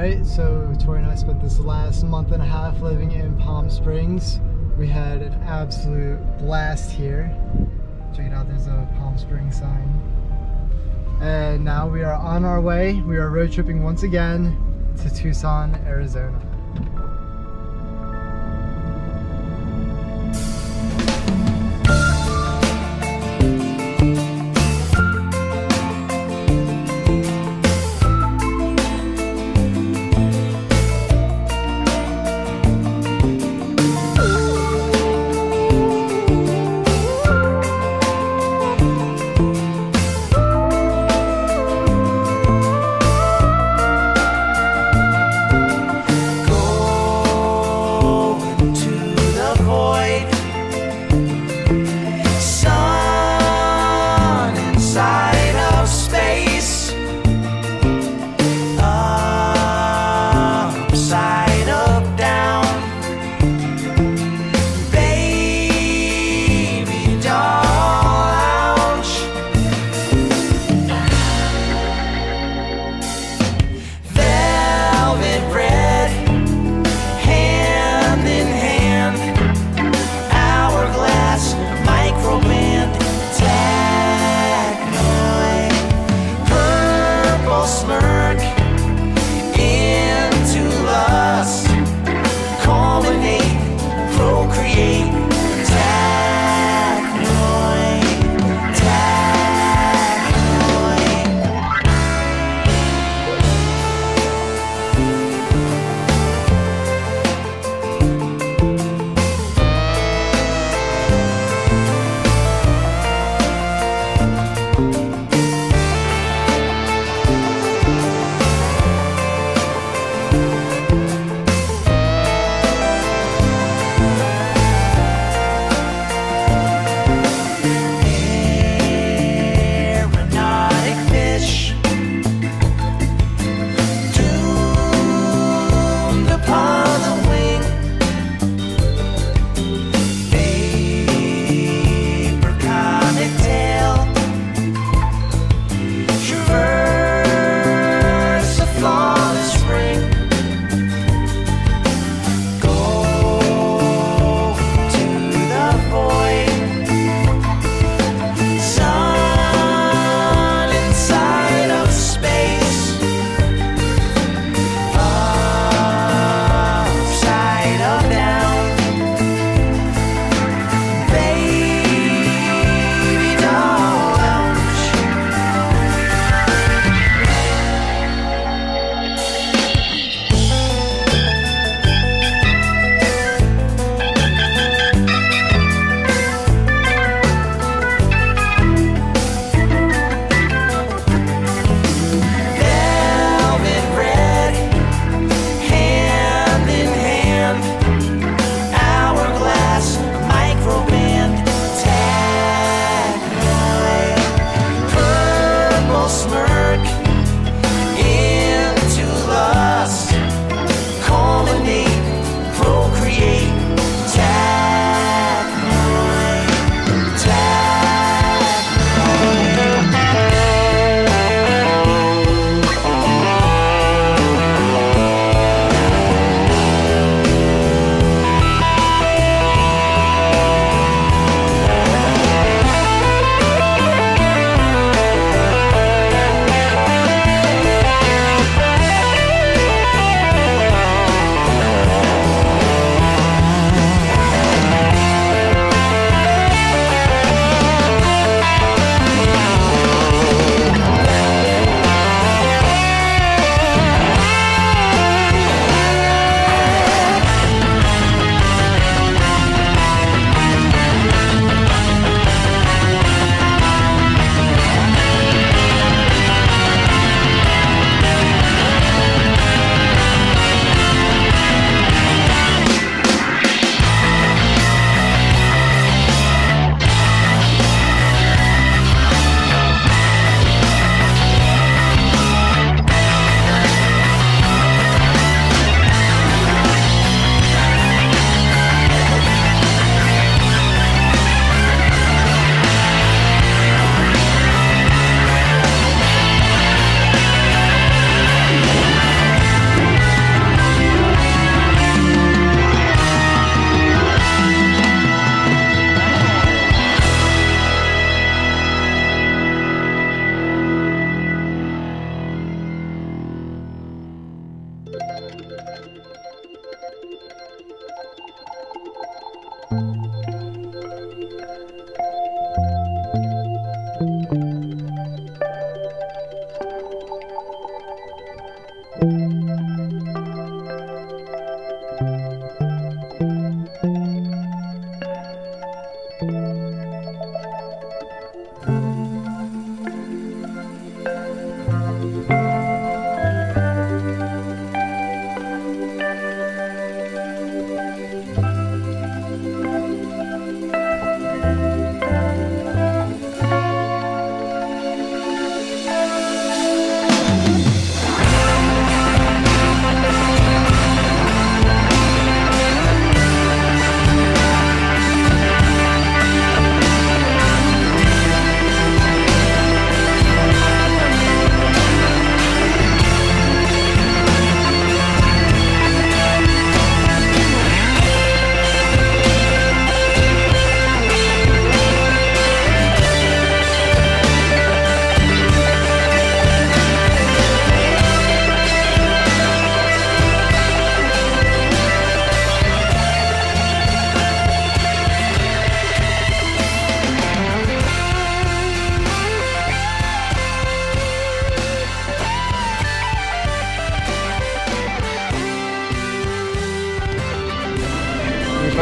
right? So Tori and I spent this last month and a half living in Palm Springs. We had an absolute blast here. Check it out, there's a Palm Springs sign. And now we are on our way. We are road tripping once again to Tucson, Arizona.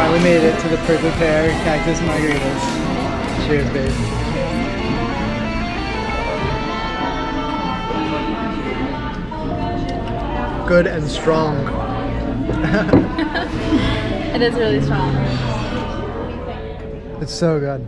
Finally made it to the Prickly Pear Cactus Margaritas. Cheers, babe. Good and strong. It is really strong. It's so good.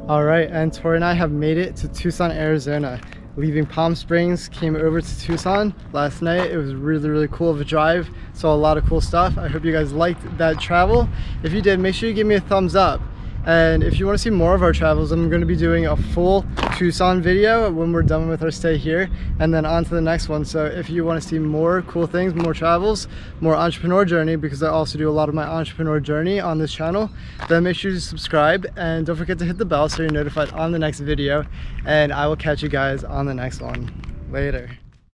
All right, and Tori and I have made it to Tucson, Arizona. Leaving Palm Springs, came over to Tucson last night. It was really cool of a drive. Saw a lot of cool stuff. I hope you guys liked that travel. If you did, make sure you give me a thumbs up. And if you want to see more of our travels, I'm going to be doing a full Tucson video when we're done with our stay here, and then on to the next one. So if you want to see more cool things, more travels, more entrepreneur journey, because I also do a lot of my entrepreneur journey on this channel, then make sure to subscribe and don't forget to hit the bell so you're notified on the next video, and I will catch you guys on the next one. Later.